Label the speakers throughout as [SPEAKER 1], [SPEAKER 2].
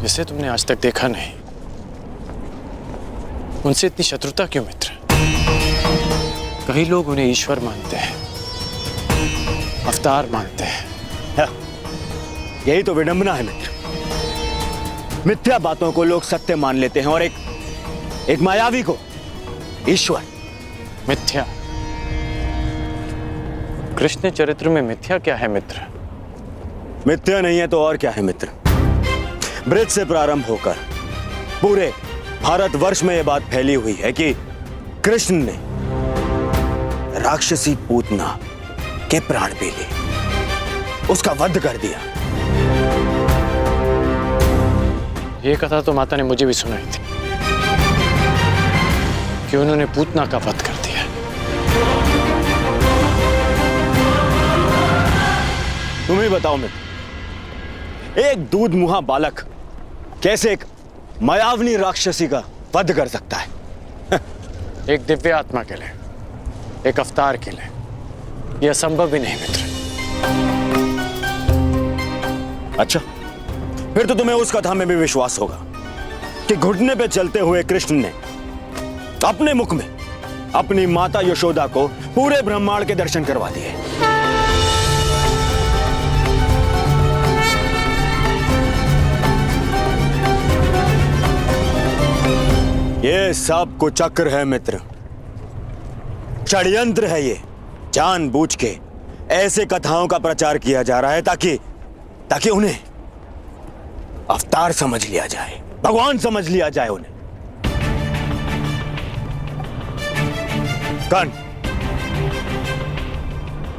[SPEAKER 1] जिसे तुमने आज तक देखा नहीं, उनसे इतनी शत्रुता क्यों मित्र? कई लोग उन्हें ईश्वर मानते हैं, अवतार मानते हैं।
[SPEAKER 2] यही तो विडंबना है मित्र। मिथ्या बातों को लोग सत्य मान लेते हैं और एक मायावी को ईश्वर।
[SPEAKER 1] मिथ्या? कृष्ण चरित्र में मिथ्या क्या है मित्र?
[SPEAKER 2] मिथ्या नहीं है तो और क्या है मित्र? ब्रज से प्रारंभ होकर पूरे भारतवर्ष में यह बात फैली हुई है कि कृष्ण ने राक्षसी पूतना के प्राण पी लिए, उसका वध कर दिया।
[SPEAKER 1] ये कथा तो माता ने मुझे भी सुनाई थी कि उन्होंने पूतना का वध कर दिया।
[SPEAKER 2] तुम ही बताओ मित्र, एक दूध मुहा बालक कैसे एक मायावनी राक्षसी का वध कर सकता है?
[SPEAKER 1] एक दिव्य आत्मा के लिए, एक अवतार के लिए यह असंभव भी नहीं मित्र।
[SPEAKER 2] अच्छा, फिर तो तुम्हें उस कथा में भी विश्वास होगा कि घुटने पे चलते हुए कृष्ण ने अपने मुख में अपनी माता यशोदा को पूरे ब्रह्मांड के दर्शन करवा दिए। ये सब कुचक्र है मित्र, षड्यंत्र है ये। जानबूझ के ऐसे कथाओं का प्रचार किया जा रहा है ताकि उन्हें अवतार समझ लिया जाए, भगवान समझ लिया जाए उन्हें। कर्ण,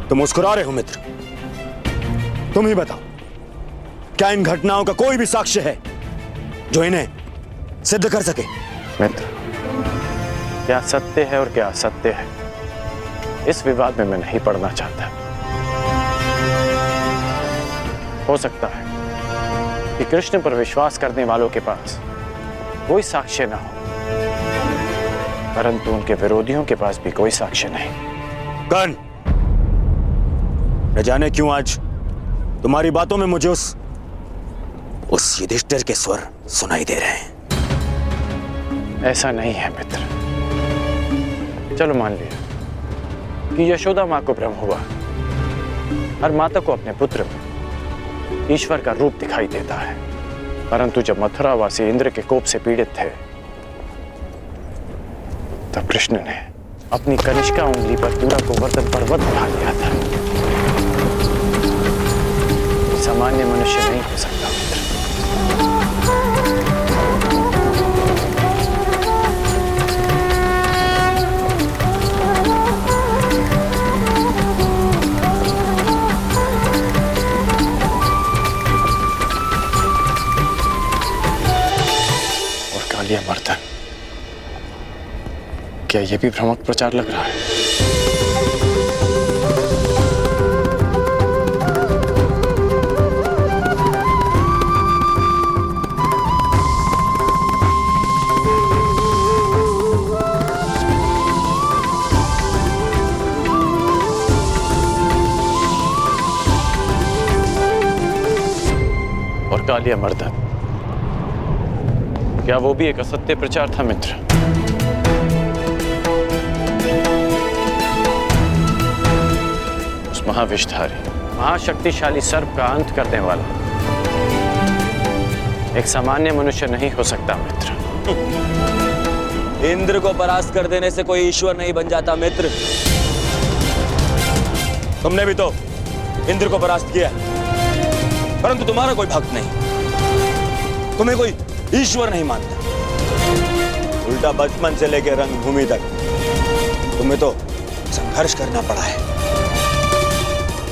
[SPEAKER 2] तुम मुस्कुरा रहे हो मित्र। तुम ही बताओ, क्या इन घटनाओं का कोई भी साक्ष्य है जो इन्हें सिद्ध कर सके?
[SPEAKER 1] मित्र, क्या सत्य है और क्या असत्य है, इस विवाद में मैं नहीं पड़ना चाहता। हो सकता है कि कृष्ण पर विश्वास करने वालों के पास कोई साक्ष्य ना हो, परंतु उनके विरोधियों के पास भी कोई साक्ष्य नहीं।
[SPEAKER 2] कर्ण, न जाने क्यों आज तुम्हारी बातों में मुझे उस युधिष्ठिर के स्वर सुनाई दे रहे हैं।
[SPEAKER 1] ऐसा नहीं है मित्र। चलो मान लिया कि यशोदा मां को भ्रम हुआ, हर माता को अपने पुत्र में ईश्वर का रूप दिखाई देता है, परंतु जब मथुरावासी इंद्र के कोप से पीड़ित थे तब कृष्ण ने अपनी कनिष्का उंगली पर पूरा गोवर्धन पर्वत उठा लिया था। सामान्य मनुष्य नहीं हो सकता मित्र। मर्दन, क्या यह भी भ्रामक प्रचार लग रहा है? और कालिया मर्दन, क्या वो भी एक असत्य प्रचार था मित्र? उस महाविषधारी महाशक्तिशाली सर्प का अंत करने वाला एक सामान्य मनुष्य नहीं हो सकता मित्र।
[SPEAKER 3] इंद्र को परास्त कर देने से कोई ईश्वर नहीं बन जाता मित्र। तुमने भी तो इंद्र को परास्त किया, परंतु तुम्हारा कोई भक्त नहीं, तुम्हें कोई ईश्वर नहीं मानता। उल्टा बचपन से लेकर रंगभूमि तक तुम्हें तो संघर्ष करना पड़ा है।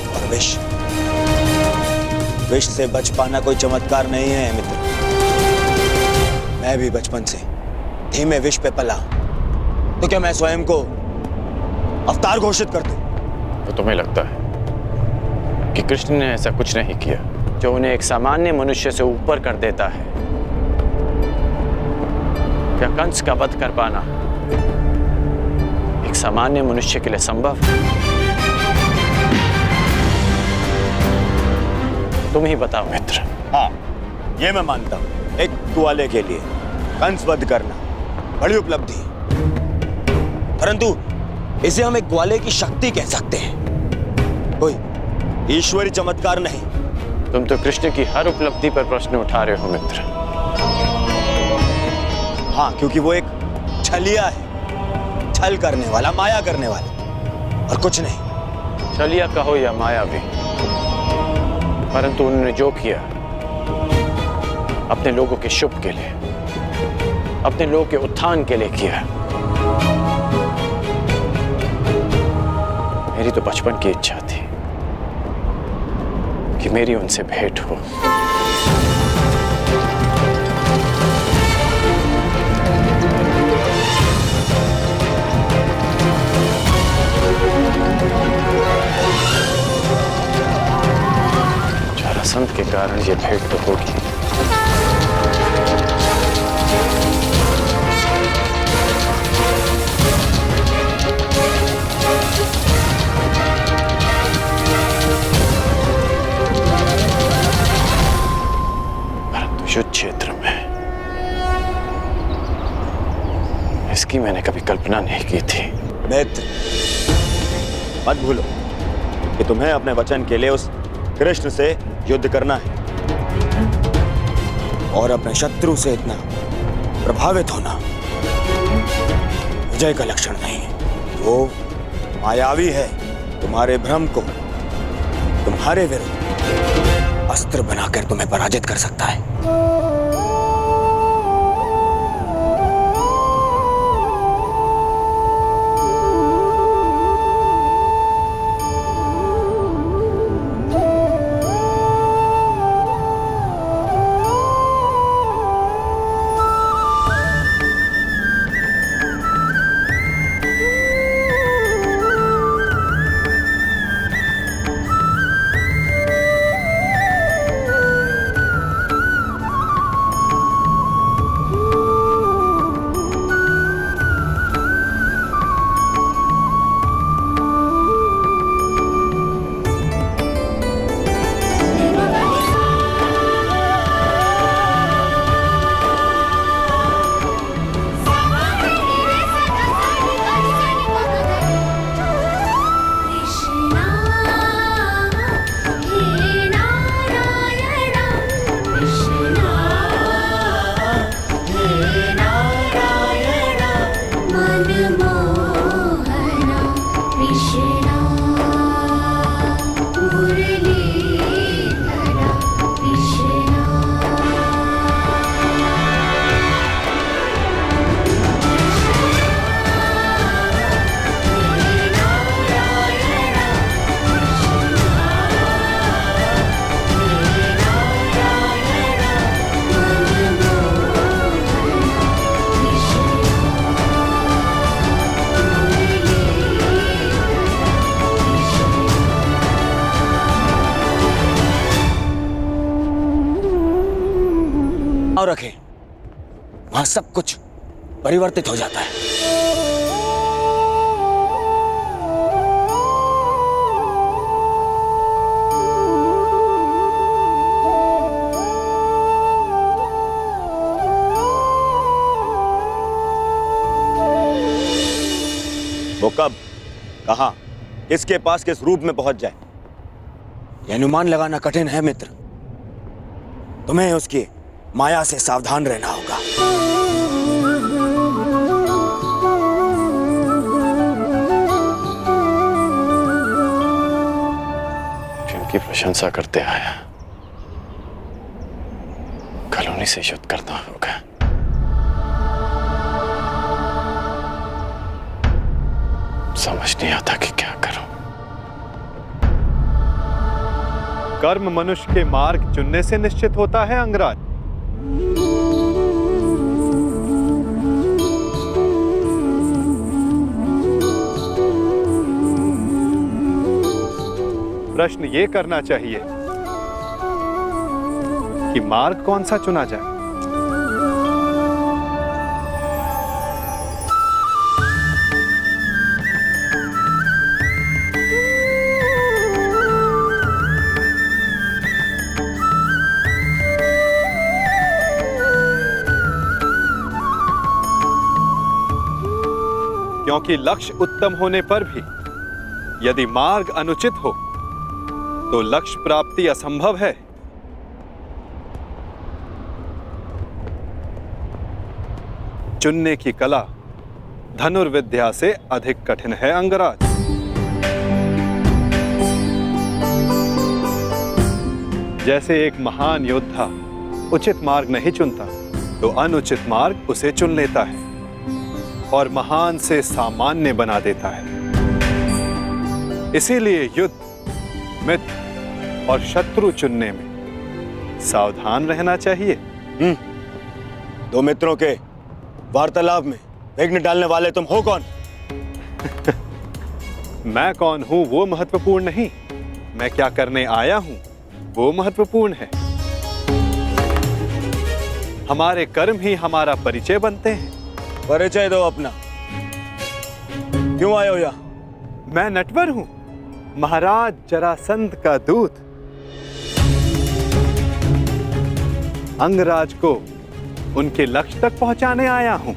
[SPEAKER 3] और विष से बच पाना कोई चमत्कार नहीं है मित्र। मैं भी बचपन से धीमे विष पे पला, तो क्या मैं स्वयं को अवतार घोषित कर दूं?
[SPEAKER 1] तो तुम्हें लगता है कि कृष्ण ने ऐसा कुछ नहीं किया जो उन्हें एक सामान्य मनुष्य से ऊपर कर देता है? क्या कंस का वध कर पाना एक सामान्य मनुष्य के लिए संभव? तुम ही बताओ मित्र।
[SPEAKER 2] हाँ, ये मैं मानता हूं, एक ग्वाले के लिए कंस वध करना बड़ी उपलब्धि है, परंतु इसे हम एक ग्वाले की शक्ति कह सकते हैं, कोई ईश्वरी चमत्कार नहीं।
[SPEAKER 1] तुम तो कृष्ण की हर उपलब्धि पर प्रश्न उठा रहे हो मित्र।
[SPEAKER 2] हाँ, क्योंकि वो एक छलिया है, छल करने वाला, माया करने वाला, और कुछ नहीं।
[SPEAKER 1] छलिया कहो या मायावी, परंतु उन्होंने जो किया अपने लोगों के शुभ के लिए, अपने लोगों के उत्थान के लिए किया। मेरी तो बचपन की इच्छा थी कि मेरी उनसे भेंट हो। जरासंध के कारण ये भेंट तो होगी, परंतु युद्ध क्षेत्र में इसकी मैंने कभी कल्पना नहीं की थी।
[SPEAKER 2] मित्र, मत भूलो कि तुम्हें अपने वचन के लिए उस कृष्ण से युद्ध करना है, और अपने शत्रु से इतना प्रभावित होना विजय का लक्षण नहीं है। वो मायावी है, तुम्हारे भ्रम को तुम्हारे विरुद्ध अस्त्र बनाकर तुम्हें पराजित कर सकता है। रखें, वहां सब कुछ परिवर्तित हो जाता है। वो कब, कहां, किसके पास, किस रूप में पहुंच जाए, यह अनुमान लगाना कठिन है मित्र। तुम्हें उसकी माया से सावधान रहना होगा।
[SPEAKER 1] जिनकी प्रशंसा करते आया, कल उन्हीं से युद्ध करना होगा। समझ नहीं आता कि क्या करूं।
[SPEAKER 4] कर्म मनुष्य के मार्ग चुनने से निश्चित होता है अंगराज। प्रश्न ये करना चाहिए कि मार्ग कौन सा चुना जाए। क्योंकि लक्ष्य उत्तम होने पर भी यदि मार्ग अनुचित हो तो लक्ष्य प्राप्ति असंभव है। चुनने की कला धनुर्विद्या से अधिक कठिन है अंगराज। जैसे एक महान योद्धा उचित मार्ग नहीं चुनता तो अनुचित मार्ग उसे चुन लेता है और महान से सामान्य बना देता है। इसीलिए युद्ध, मित्र और शत्रु चुनने में सावधान रहना चाहिए।
[SPEAKER 2] दो मित्रों के वार्तालाप में विघ्न डालने वाले तुम हो कौन?
[SPEAKER 4] मैं कौन हूं वो महत्वपूर्ण नहीं, मैं क्या करने आया हूं वो महत्वपूर्ण है। हमारे कर्म ही हमारा परिचय बनते हैं।
[SPEAKER 2] परिचय दो अपना। क्यों आए हो यहाँ?
[SPEAKER 4] मैं नटवर हूं, महाराज जरासंध का दूत। अंगराज को उनके लक्ष्य तक पहुंचाने आया हूं,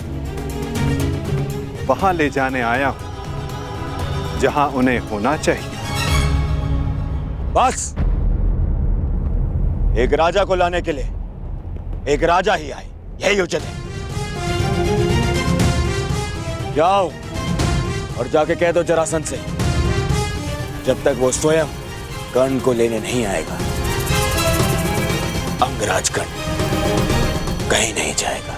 [SPEAKER 4] वहां ले जाने आया हूं जहां उन्हें होना चाहिए।
[SPEAKER 2] बस एक राजा को लाने के लिए एक राजा ही आए, यही उचित है। जाओ और जाके कह दो जरासंध से जब तक वो स्वयं कर्ण को लेने नहीं आएगा अंगराज कर्ण कहीं नहीं जाएगा।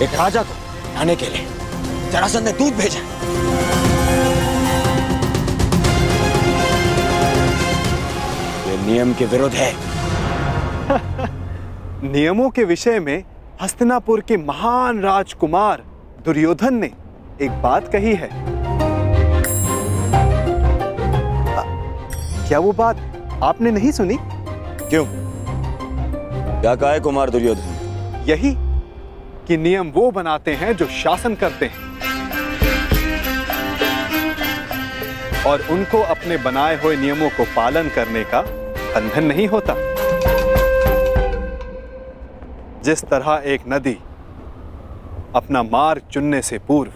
[SPEAKER 2] एक राजा को लाने के लिए जरासंध ने दूत भेजा। ये नियम के विरुद्ध है।
[SPEAKER 4] नियमों के विषय में हस्तिनापुर के महान राजकुमार दुर्योधन ने एक बात कही है। क्या वो बात आपने नहीं सुनी?
[SPEAKER 2] क्यों? क्या कहा है कुमार दुर्योधन?
[SPEAKER 4] यही कि नियम वो बनाते हैं जो शासन करते हैं और उनको अपने बनाए हुए नियमों को पालन करने का बंधन नहीं होता। जिस तरह एक नदी अपना मार्ग चुनने से पूर्व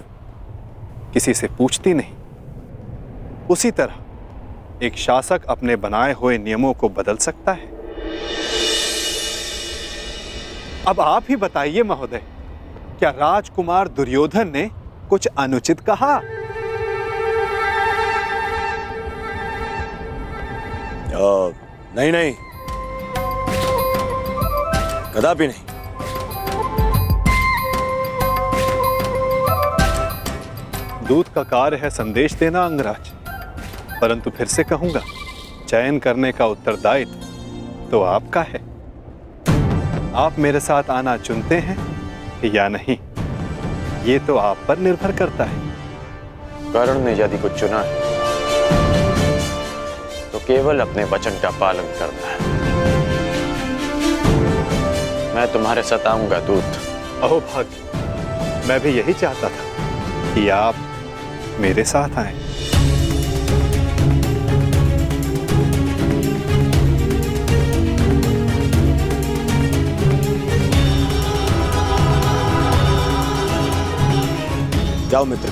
[SPEAKER 4] किसी से पूछती नहीं, उसी तरह एक शासक अपने बनाए हुए नियमों को बदल सकता है। अब आप ही बताइए महोदय, क्या राजकुमार दुर्योधन ने कुछ अनुचित कहा?
[SPEAKER 2] नहीं नहीं, कदापि नहीं।
[SPEAKER 4] दूत का कार्य है संदेश देना अंगराज, परंतु फिर से कहूंगा, चयन करने का उत्तरदायित्व तो आपका है। आप मेरे साथ आना चुनते हैं या नहीं, ये तो आप पर निर्भर करता है।
[SPEAKER 1] कर्ण ने यदि कुछ चुना है तो केवल अपने वचन का पालन करना है। मैं तुम्हारे साथ आऊंगा दूत।
[SPEAKER 4] अहो भाग्य, मैं भी यही चाहता था कि आप मेरे साथ आएं।
[SPEAKER 2] जाओ मित्र,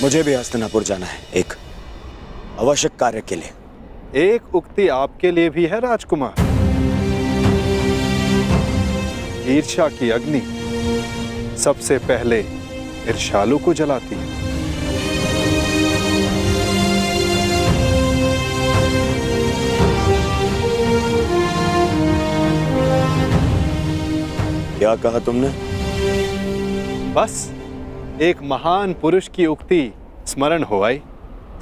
[SPEAKER 2] मुझे भी हस्तिनापुर जाना है एक आवश्यक कार्य के लिए।
[SPEAKER 4] एक उक्ति आपके लिए भी है राजकुमार। ईर्ष्या की अग्नि सबसे पहले ईर्ष्यालु को जलाती है।
[SPEAKER 2] क्या कहा तुमने?
[SPEAKER 4] बस एक महान पुरुष की उक्ति स्मरण हो आई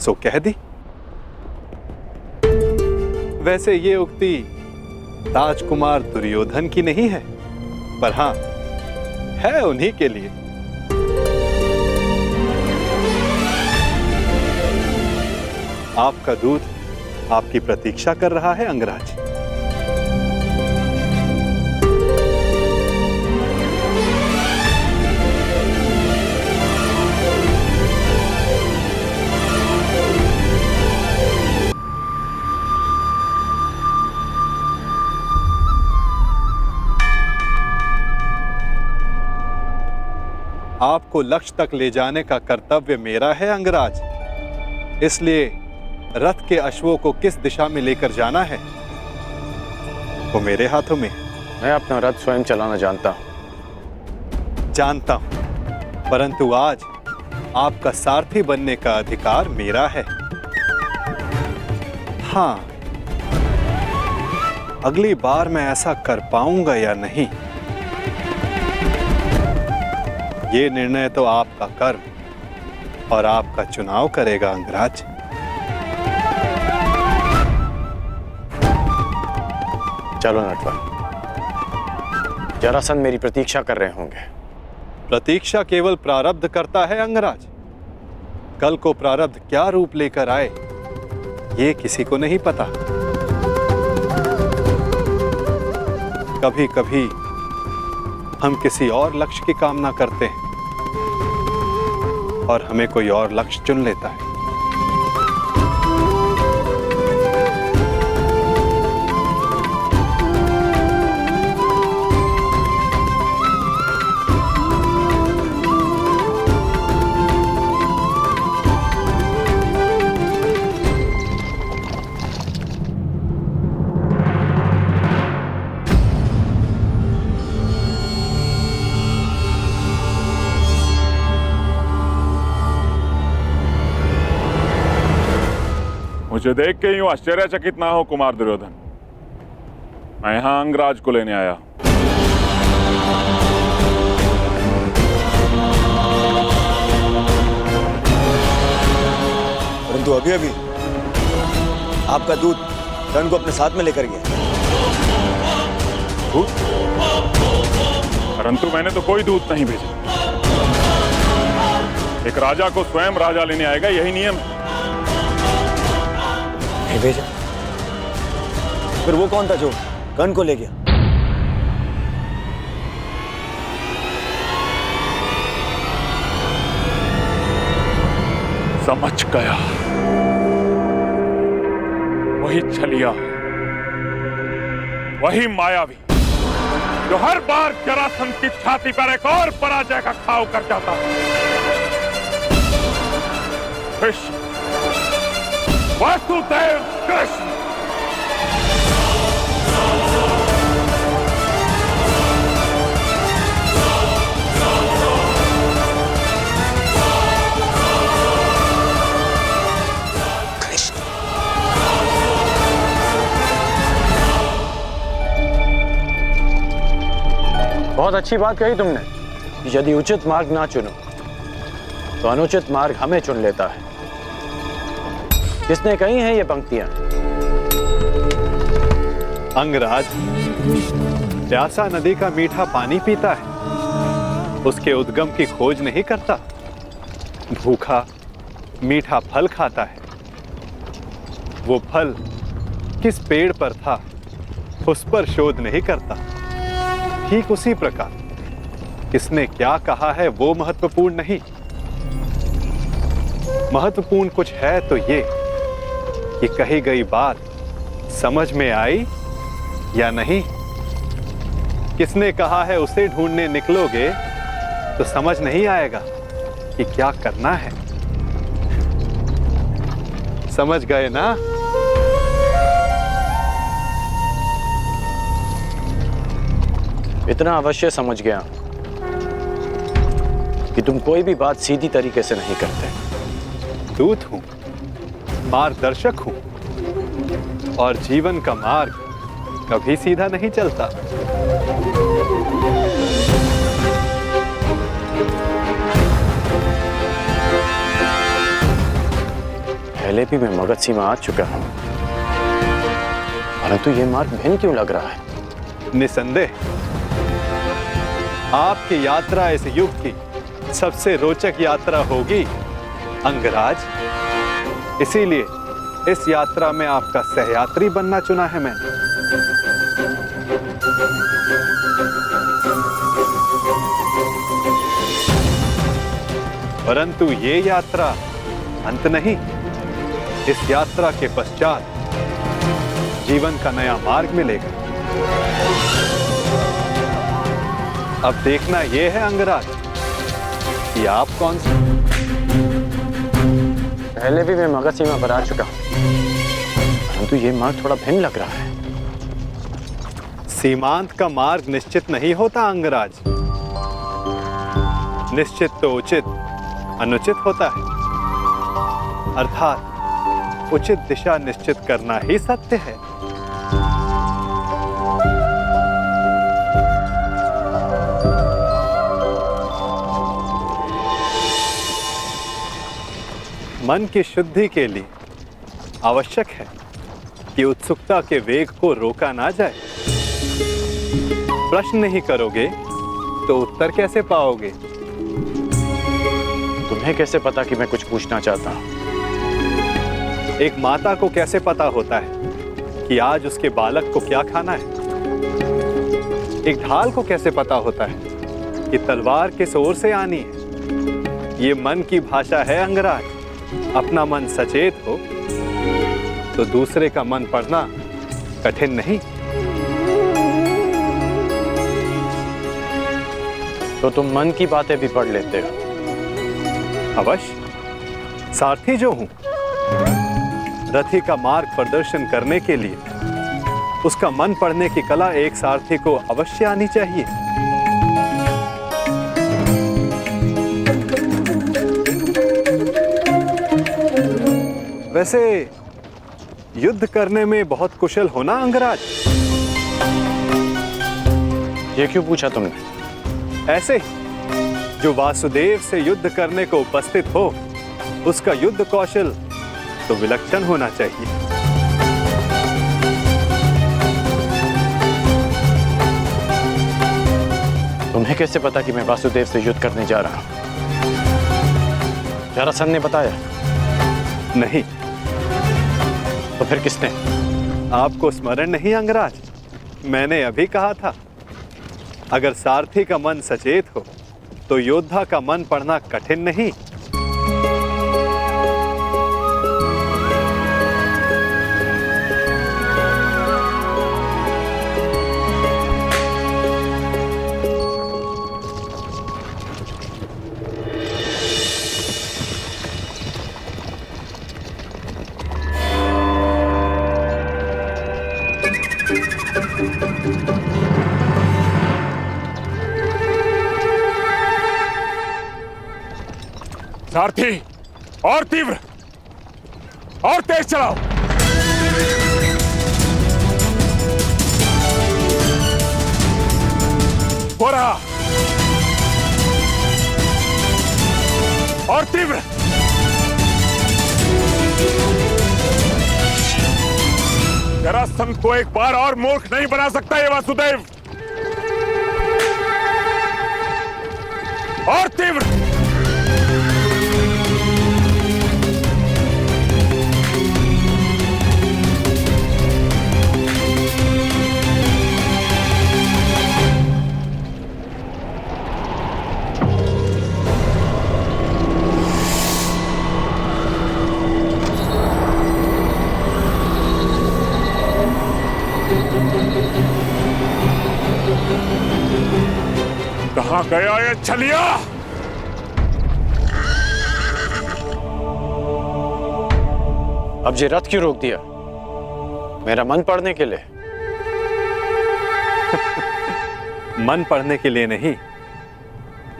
[SPEAKER 4] सो कह दी। वैसे ये उक्ति राजकुमार दुर्योधन की नहीं है, पर हां है उन्हीं के लिए। आपका दूत आपकी प्रतीक्षा कर रहा है अंगराज। आपको लक्ष्य तक ले जाने का कर्तव्य मेरा है अंगराज। इसलिए रथ के अश्वों को किस दिशा में लेकर जाना है वो मेरे हाथों में।
[SPEAKER 1] मैं अपना रथ स्वयं चलाना जानता हूं।
[SPEAKER 4] जानता हूं, परंतु आज आपका सारथी बनने का अधिकार मेरा है। हाँ, अगली बार मैं ऐसा कर पाऊंगा या नहीं, ये निर्णय तो आपका कर्म और आपका चुनाव करेगा अंगराज।
[SPEAKER 1] चलो नटवर, जरासंध मेरी प्रतीक्षा कर रहे होंगे।
[SPEAKER 4] प्रतीक्षा केवल प्रारब्ध करता है अंगराज। कल को प्रारब्ध क्या रूप लेकर आए ये किसी को नहीं पता। कभी कभी हम किसी और लक्ष्य की कामना करते हैं और हमें कोई और लक्ष्य चुन लेता है।
[SPEAKER 5] मुझे देख के यूं आश्चर्यचकित ना हो कुमार दुर्योधन। मैं यहां अंगराज को लेने आया।
[SPEAKER 3] परंतु अभी अभी आपका दूत कर्ण को अपने साथ में लेकर गया।
[SPEAKER 5] दूत? परंतु मैंने तो कोई दूत नहीं भेजा। एक राजा को स्वयं राजा लेने आएगा, यही नियम है।
[SPEAKER 3] नहीं भेजा? फिर वो कौन था जो कर्ण को ले गया?
[SPEAKER 5] समझ गया, वही छलिया, वही मायावी जो हर बार जरासंध की छाती पर एक और पराजय का घाव कर जाता है। कृष्ण, वासुदेव कृष्ण।
[SPEAKER 1] बहुत अच्छी बात कही तुमने कि यदि उचित मार्ग ना चुनो तो अनुचित मार्ग हमें चुन लेता है। किसने कही हैं ये पंक्तियां?
[SPEAKER 4] अंगराज, प्यासा नदी का मीठा पानी पीता है, उसके उद्गम की खोज नहीं करता। भूखा मीठा फल खाता है, वो फल किस पेड़ पर था उस पर शोध नहीं करता। ठीक उसी प्रकार किसने क्या कहा है वो महत्वपूर्ण नहीं, महत्वपूर्ण कुछ है तो ये कि कही गई बात समझ में आई या नहीं। किसने कहा है उसे ढूंढने निकलोगे तो समझ नहीं आएगा कि क्या करना है। समझ गए ना?
[SPEAKER 1] इतना अवश्य समझ गया कि तुम कोई भी बात सीधी तरीके से नहीं करते।
[SPEAKER 4] दूत हूं, मार्गदर्शक हूं, और जीवन का मार्ग कभी सीधा नहीं चलता।
[SPEAKER 1] पहले भी मैं मगध सीमा आ चुका हूं, परंतु यह मार्ग भिन्न क्यों लग रहा है?
[SPEAKER 4] निसंदेह आपकी यात्रा इस युग की सबसे रोचक यात्रा होगी अंगराज। इसीलिए इस यात्रा में आपका सहयात्री बनना चुना है मैंने। परंतु ये यात्रा अंत नहीं। इस यात्रा के पश्चात जीवन का नया मार्ग मिलेगा। अब देखना यह है अंगराज कि आप कौन से?
[SPEAKER 1] पहले भी मैं मगध सीमा पर आ चुका हूं, परंतु ये मार्ग थोड़ा भिन्न लग रहा है।
[SPEAKER 4] सीमांत का मार्ग निश्चित नहीं होता अंगराज। निश्चित तो उचित, अनुचित होता है। अर्थात उचित दिशा निश्चित करना ही सत्य है। मन की शुद्धि के लिए आवश्यक है कि उत्सुकता के वेग को रोका ना जाए। प्रश्न नहीं करोगे तो उत्तर कैसे पाओगे?
[SPEAKER 1] तुम्हें कैसे पता कि मैं कुछ पूछना चाहता हूं?
[SPEAKER 4] एक माता को कैसे पता होता है कि आज उसके बालक को क्या खाना है? एक ढाल को कैसे पता होता है कि तलवार किस ओर से आनी है? ये मन की भाषा है अंगराज। अपना मन सचेत हो तो दूसरे का मन पढ़ना कठिन नहीं।
[SPEAKER 1] तो तुम मन की बातें भी पढ़ लेते हो?
[SPEAKER 4] अवश्य, सारथी जो हूं, रथी का मार्ग प्रदर्शन करने के लिए उसका मन पढ़ने की कला एक सारथी को अवश्य आनी चाहिए। वैसे युद्ध करने में बहुत कुशल होना अंगराज?
[SPEAKER 1] ये क्यों पूछा तुमने?
[SPEAKER 4] ऐसे ही जो वासुदेव से युद्ध करने को उपस्थित हो, उसका युद्ध कौशल तो विलक्षण होना चाहिए।
[SPEAKER 1] तुम्हें कैसे पता कि मैं वासुदेव से युद्ध करने जा रहा हूं? जरासंध ने बताया?
[SPEAKER 4] नहीं।
[SPEAKER 1] तो फिर किसने?
[SPEAKER 4] आपको स्मरण नहीं अंगराज? मैंने अभी कहा था, अगर सारथी का मन सचेत हो तो योद्धा का मन पढ़ना कठिन नहीं।
[SPEAKER 5] सारथी, और तीव्र और तेज चलाओ। हो रहा, और तीव्र। जरासंध को एक बार और मूर्ख नहीं बना सकता ये वासुदेव। और तीव्र। कहां गया ये छलिया?
[SPEAKER 1] अब ये रथ क्यों रोक दिया? मेरा मन पढ़ने के लिए?
[SPEAKER 4] मन पढ़ने के लिए नहीं,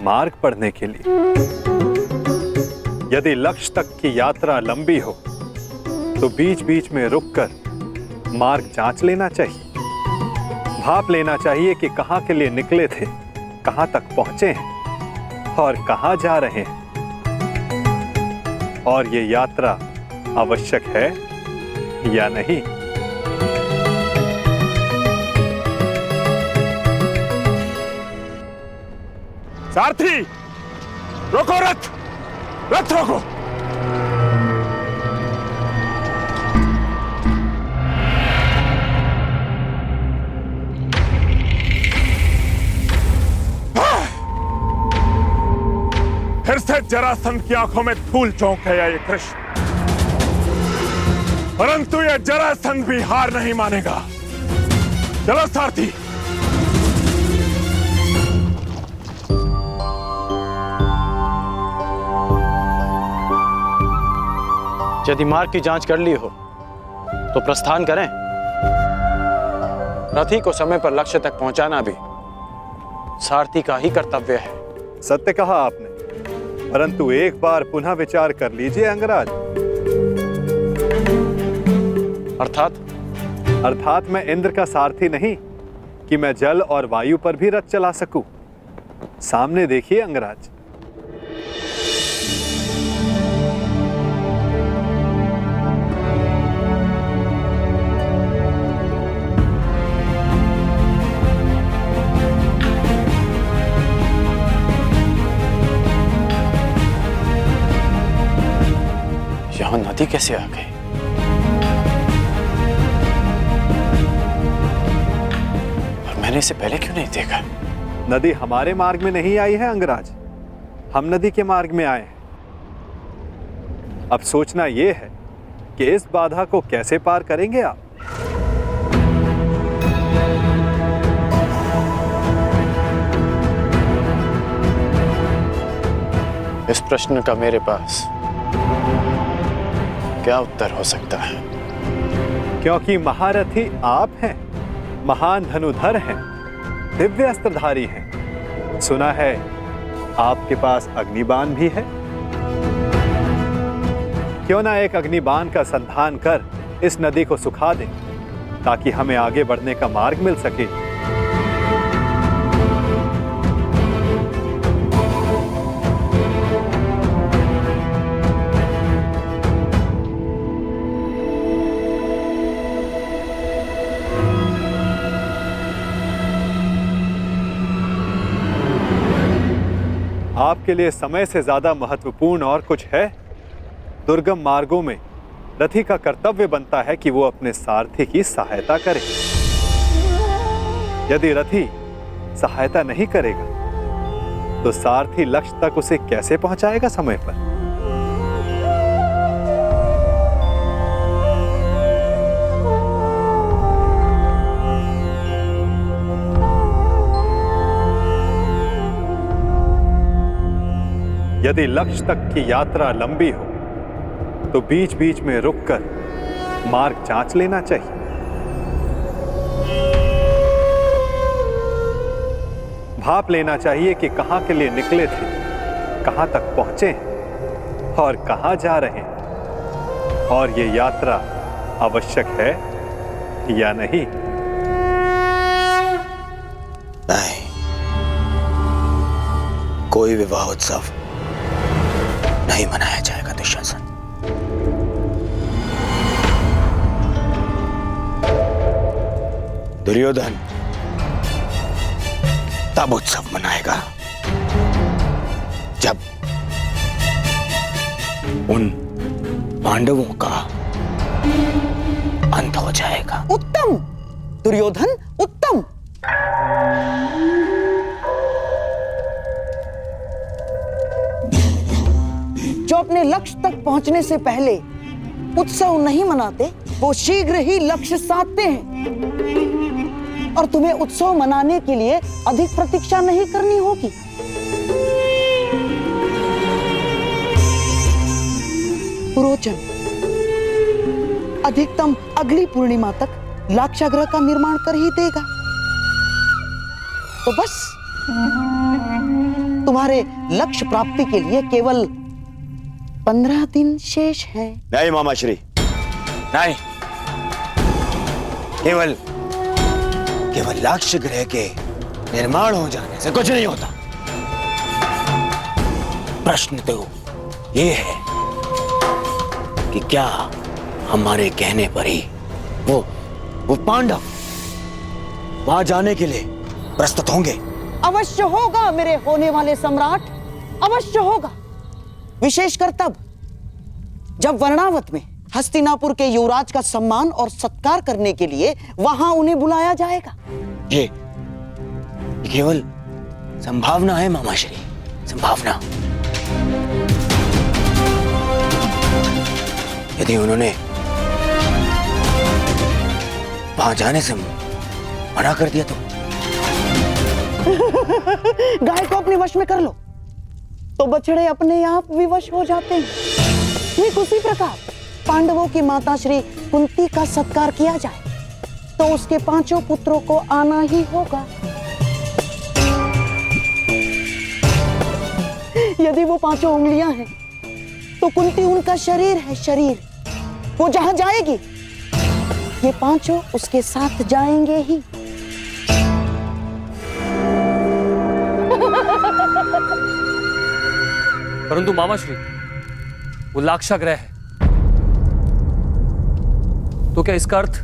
[SPEAKER 4] मार्ग पढ़ने के लिए। यदि लक्ष्य तक की यात्रा लंबी हो तो बीच बीच में रुककर मार्ग जांच लेना चाहिए। भाप लेना चाहिए कि कहां के लिए निकले थे, कहां तक पहुंचे हैं और कहां जा रहे हैं। और ये यात्रा आवश्यक है या नहीं।
[SPEAKER 5] सारथी, रोको रथ, रथ रोको। फिर से जरासंध की आंखों में धूल चौंक गया ये कृष्ण, परंतु ये जरासंध भी हार नहीं मानेगा। चलो सारथी।
[SPEAKER 1] यदि मार्ग की जांच कर ली हो तो प्रस्थान करें। रथी को समय पर लक्ष्य तक पहुंचाना भी सारथी का ही कर्तव्य है।
[SPEAKER 4] सत्य कहा आपने, परंतु एक बार पुनः विचार कर लीजिए अंगराज। अर्थात मैं इंद्र का सारथी नहीं कि मैं जल और वायु पर भी रथ चला सकूं। सामने देखिए अंगराज।
[SPEAKER 1] यहां नदी कैसे आ गई? और मैंने इसे पहले क्यों नहीं देखा?
[SPEAKER 4] नदी हमारे मार्ग में नहीं आई है अंगराज, हम नदी के मार्ग में आए हैं। अब सोचना यह है कि इस बाधा को कैसे पार करेंगे आप।
[SPEAKER 1] इस प्रश्न का मेरे पास क्या उत्तर हो सकता है?
[SPEAKER 4] क्योंकि महारथी आप हैं, महान धनुधर हैं, दिव्य अस्त्रधारी हैं। सुना है आपके पास अग्निबाण भी है। क्यों ना एक अग्निबाण का संधान कर इस नदी को सुखा दें, ताकि हमें आगे बढ़ने का मार्ग मिल सके। आपके लिए समय से ज्यादा महत्वपूर्ण और कुछ है? दुर्गम मार्गों में रथी का कर्तव्य बनता है कि वो अपने सारथी की सहायता करे। यदि रथी सहायता नहीं करेगा तो सारथी लक्ष्य तक उसे कैसे पहुंचाएगा समय पर? यदि लक्ष्य तक की यात्रा लंबी हो तो बीच बीच में रुककर मार्ग जांच लेना चाहिए। भाप लेना चाहिए कि कहां के लिए निकले थे, कहां तक पहुंचे हैं और कहां जा रहे हैं, और ये यात्रा आवश्यक है या नहीं।
[SPEAKER 2] नहीं, कोई विवाह उत्सव नहीं मनाया जाएगा दुशासन। दुर्योधन तब उत्सव मनाएगा जब उन पांडवों का अंत हो जाएगा।
[SPEAKER 6] उत्तम दुर्योधन, उत्तम। जो अपने लक्ष्य तक पहुंचने से पहले उत्सव नहीं मनाते, वो शीघ्र ही लक्ष्य साधते हैं। और तुम्हें उत्सव मनाने के लिए अधिक प्रतीक्षा नहीं करनी होगी। पुरोचन अधिकतम अगली पूर्णिमा तक लाक्षागृह का निर्माण कर ही देगा। तो बस तुम्हारे लक्ष्य प्राप्ति के लिए केवल 15 दिन शेष है।
[SPEAKER 2] नहीं मामाश्री, नहीं। केवल लक्ष्य गृह के निर्माण हो जाने से कुछ नहीं होता। प्रश्न तो ये है कि क्या हमारे कहने पर ही वो पांडव वहां जाने के लिए प्रस्तुत होंगे?
[SPEAKER 6] अवश्य होगा मेरे होने वाले सम्राट, अवश्य होगा। विशेषकर तब जब वर्णावत में हस्तिनापुर के युवराज का सम्मान और सत्कार करने के लिए वहां उन्हें बुलाया जाएगा।
[SPEAKER 2] ये केवल संभावना है मामाश्री, संभावना। यदि उन्होंने वहां जाने से मना कर दिया तो
[SPEAKER 6] गाय को अपने वश में कर लो तो बछड़े अपने आप विवश हो जाते हैं। ठीक उसी प्रकार पांडवों की माता श्री कुंती का सत्कार किया जाए तो उसके 5 पुत्रों को आना ही होगा। यदि वो 5 उंगलियां हैं तो कुंती उनका शरीर है, शरीर। वो जहां जाएगी ये 5 उसके साथ जाएंगे ही।
[SPEAKER 7] परंतु मामाश्री, वो लाक्षागृह है, तो क्या इसका अर्थ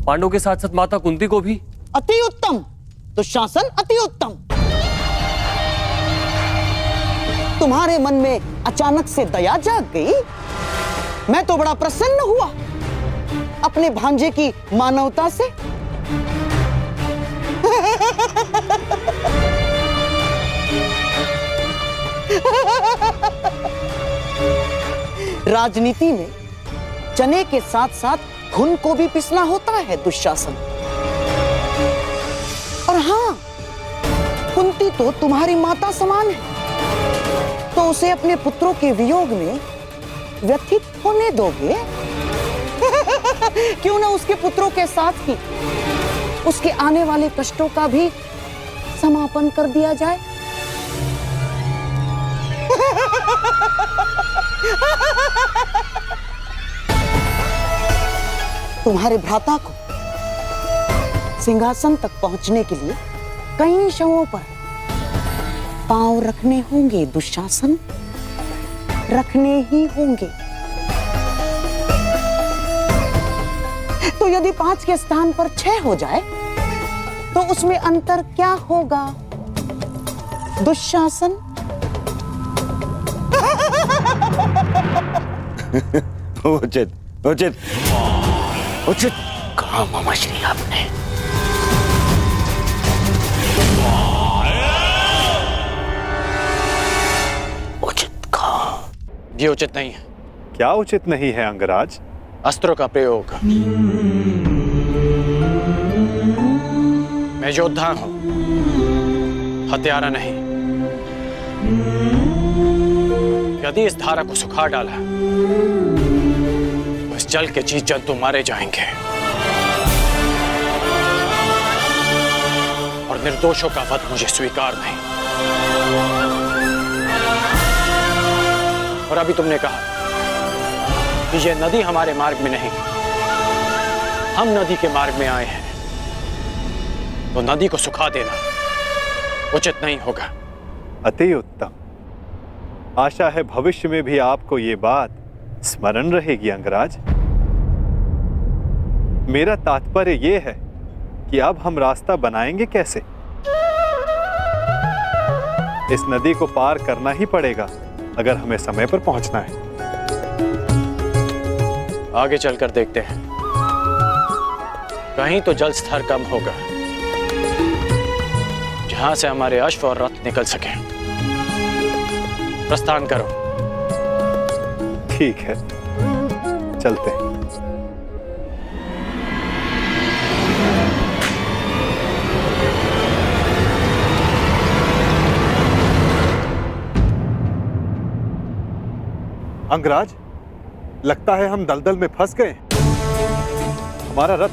[SPEAKER 7] पांडवों के साथ साथ माता कुंती को भी?
[SPEAKER 6] अति उत्तम दुशासन, अति उत्तम। तुम्हारे मन में अचानक से दया जाग गई। मैं तो बड़ा प्रसन्न हुआ अपने भांजे की मानवता से। राजनीति में चने के साथ साथ घुन को भी पिसना होता है दुशासन। और हाँ, कुंती तो तुम्हारी माता समान है, तो उसे अपने पुत्रों के वियोग में व्यथित होने दोगे? क्यों ना उसके पुत्रों के साथ ही उसके आने वाले कष्टों का भी समापन कर दिया जाए। तुम्हारे भ्राता को सिंहासन तक पहुंचने के लिए कई शवों पर पांव रखने होंगे दुशासन, रखने ही होंगे। तो यदि 5 के स्थान पर 6 हो जाए तो उसमें अंतर क्या होगा दुशासन?
[SPEAKER 2] उचित उचित उचित कहा मामाश्री आपने। उचित कहा।
[SPEAKER 1] ये उचित नहीं है।
[SPEAKER 4] क्या उचित नहीं है अंगराज?
[SPEAKER 1] अस्त्रों का प्रयोग। मैं योद्धा हूं, हत्यारा नहीं। यदि इस धारा को सुखा डाला तो इस जल के जीव जंतु मारे जाएंगे और निर्दोषों का वध मुझे स्वीकार नहीं। और अभी तुमने कहा कि ये नदी हमारे मार्ग में नहीं, हम नदी के मार्ग में आए हैं, तो नदी को सुखा देना उचित नहीं होगा।
[SPEAKER 4] अति उत्तम। आशा है भविष्य में भी आपको ये बात स्मरण रहेगी अंगराज। मेरा तात्पर्य ये है कि अब हम रास्ता बनाएंगे कैसे? इस नदी को पार करना ही पड़ेगा अगर हमें समय पर पहुंचना है।
[SPEAKER 1] आगे चलकर देखते हैं, कहीं तो जल स्तर कम होगा जहां से हमारे अश्व और रथ निकल सके। प्रस्थान करो।
[SPEAKER 4] ठीक है, चलते हैं। अंगराज, लगता है हम दलदल में फंस गए। हमारा रथ